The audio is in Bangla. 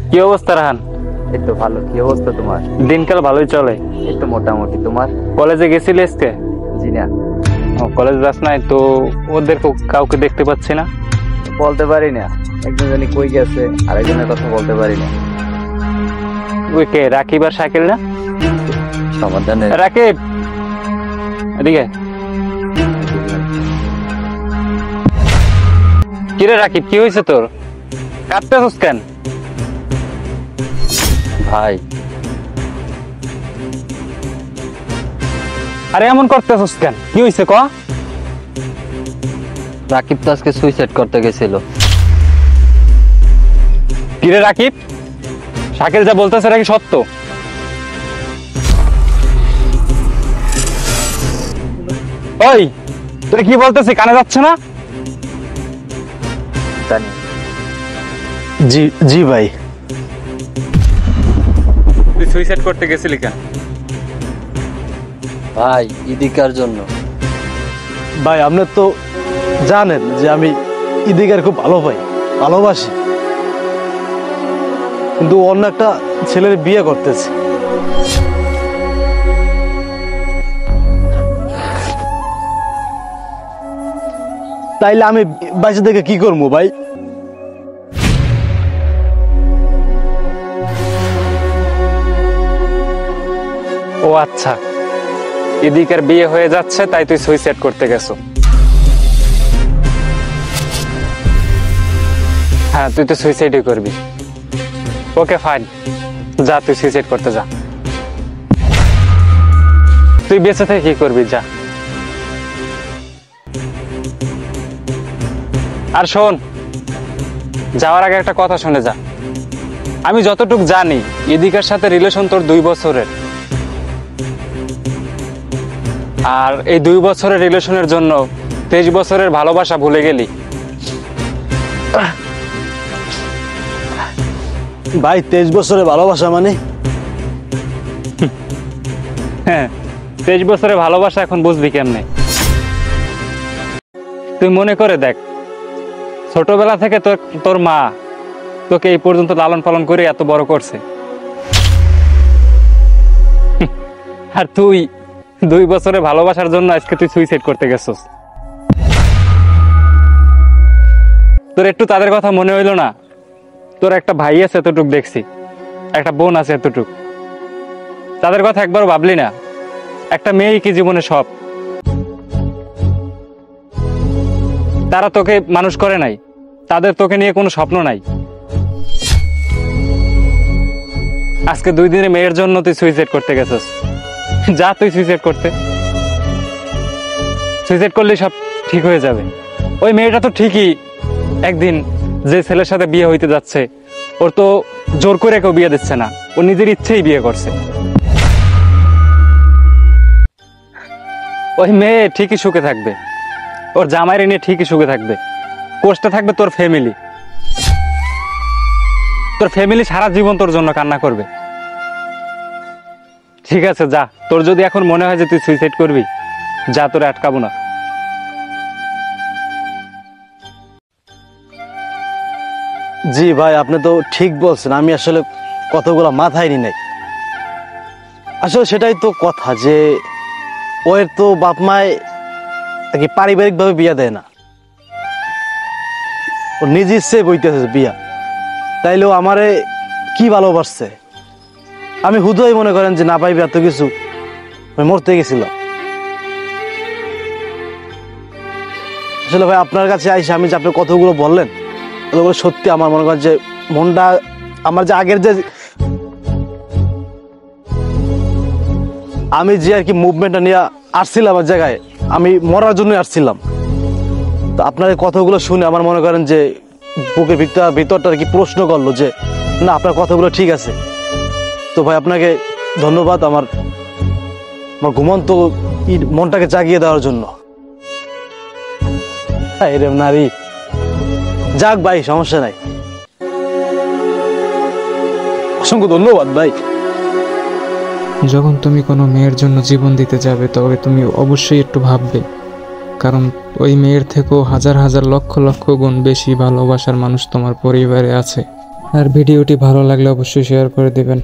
কি অবস্থা রাহান? এই তো ভালো। কি অবস্থা তোমার? দিনকাল ভালোই চলে। এই তো মোটামুটি। তোমার? কলেজে গেছিলি আজকে? জি না, কলেজ যাস নাই তো? ওদের কাউকে দেখতে পাচ্ছি না। বলতে পারি না, একজন জানি কই গেছে, আরেকজনের কথা বলতে পারি না। ওই কে, রাকিব আর শাকিল না? সমাধানে রাকিব এদিকে। কিরে রাকিব, কি হয়েছে তোর? কাঁদতেছিস কেন? ভাই, আরে এমন করতেছিস কেন? কি হয়েছে ক? রাকিব তো আজকে সুইসাইড করতে গেছিল। কিরে রাকিব, শাকিল যা বলতেছে নাকি সত্য? ওই তুই কি বলতেছিস, কানে যাচ্ছে না? জানি। জি জি ভাই। তুই সুইসাইড করতে গেছিলি কেন? ভাই, ইদিকার জন্য। ভাই আপনি তো জানেন যে আমি ইদিকার খুব ভালোবাসি, কিন্তু অন্য একটা ছেলের বিয়ে করতেছি। তাইলে আমি বাইরে থেকে কি করবো ভাই? ও আচ্ছা, এদিকের বিয়ে হয়ে যাচ্ছে তাই তুই সুইসাইড করতে গেছো? হ্যাঁ, তুই তো সুইসাইডই করবি। ওকে ফাইন, যা তুই সুইসাইড করতে যা। তুই বেঁচে থেকে কি করবি, যা। আর শোন, যাওয়ার আগে একটা কথা শুনে যা। আমি যতটুকু জানি এদিকের সাথে রিলেশন তোর 2 বছরের, আর এই 2 বছরের রিলেশনের জন্য 23 বছরের ভালোবাসা ভুলে গেলি। ভাই 23 বছরের ভালোবাসা মানে? হ্যাঁ, 23 বছরের ভালোবাসা এখন বুঝবি কেমনে? তুই মনে করে দেখ, ছোটবেলা থেকে তোর মা তোকে এই পর্যন্ত লালন পালন করে এত বড় করছে, আর তুই 2 বছরের ভালোবাসার জন্য আজকে তুই সুইসাইড করতে গেছিস। তোর একটু তাদের কথা মনে হইলো না? তোর একটা ভাই আছে এতটুক দেখছি, একটা বোন আছে এতটুক, তাদের কথা একবারও ভাবলি না? একটা মেয়েই কি জীবনে সব? তারা তোকে মানুষ করে নাই, তাদের তোকে নিয়ে কোনো স্বপ্ন নাই। আজকে 2 দিনের মেয়ের জন্য তুই সুইসাইড করতে গেছিস। যা, তুই সুইসাইড করতে। সুইসাইড করলে সব ঠিক হয়ে যাবে। ওই মেয়েটা তো ঠিকই একদিন যে ছেলের সাথে বিয়ে হইতে যাচ্ছে, ওর তো জোর করে কেউ বিয়ে দিচ্ছে না, ও নিজের ইচ্ছেই বিয়ে করছে। ওই মেয়ে ঠিকই সুখে থাকবে, ওর জামাইরে নিয়ে ঠিকই সুখে থাকবে, কষ্টে থাকবে তোর ফ্যামিলি। তোর ফ্যামিলি সারা জীবন তোর জন্য কান্না করবে। ঠিক আছে, যা। তোর যদি এখন মনে হয় যে তুই সুইসাইড করবি, যা, তোরে আটকাবো না। জি ভাই, আপনি তো ঠিক বলছেন, আমি আসলে কতগুলো মাথায় নি নাই। আসলে সেটাই তো কথা, যে ওর তো বাপ মায় কি পারিবারিক ভাবে বিয়া দেয় না, ও নিজে ইচ্ছে বইতেছে বিয়া। তাইলেও আমারে কি ভালোবাসছে, আমি হুদয় মনে করেন যে না পাইবে এত কিছু, আমি মরতে গেছিলাম। আসলে ভাই আপনার কাছে আইসে আমি যে আপনি কতগুলো বললেন, ওগুলো সত্যি আমার মনে করেন যে মনটা, আমার যে আগের যে আমি যে আর কি মুভমেন্টটা নিয়ে আসছিলাম আমার জায়গায়, আমি মরার জন্য আসছিলাম। তো আপনার এই কথাগুলো শুনে আমার মনে করেন যে বুকের ভিতরটা আর কি প্রশ্ন করলো যে না, আপনার কথাগুলো ঠিক আছে। তো ভাই আপনাকে ধন্যবাদ আমার ঘুমন্ত মনটাকে জাগিয়ে দেওয়ার জন্য। এরম নারী, যাক ভাই, সমস্যা নাই। অসংখ্য ধন্যবাদ ভাই। যখন তুমি কোনো মেয়ের জন্য জীবন দিতে যাবে, তবে তুমি অবশ্যই একটু ভাববে, কারণ ওই মেয়ের থেকেও হাজার হাজার লক্ষ লক্ষ গুণ বেশি ভালোবাসার মানুষ তোমার পরিবারে আছে। আর ভিডিওটি ভালো লাগলে অবশ্যই শেয়ার করে দেবেন।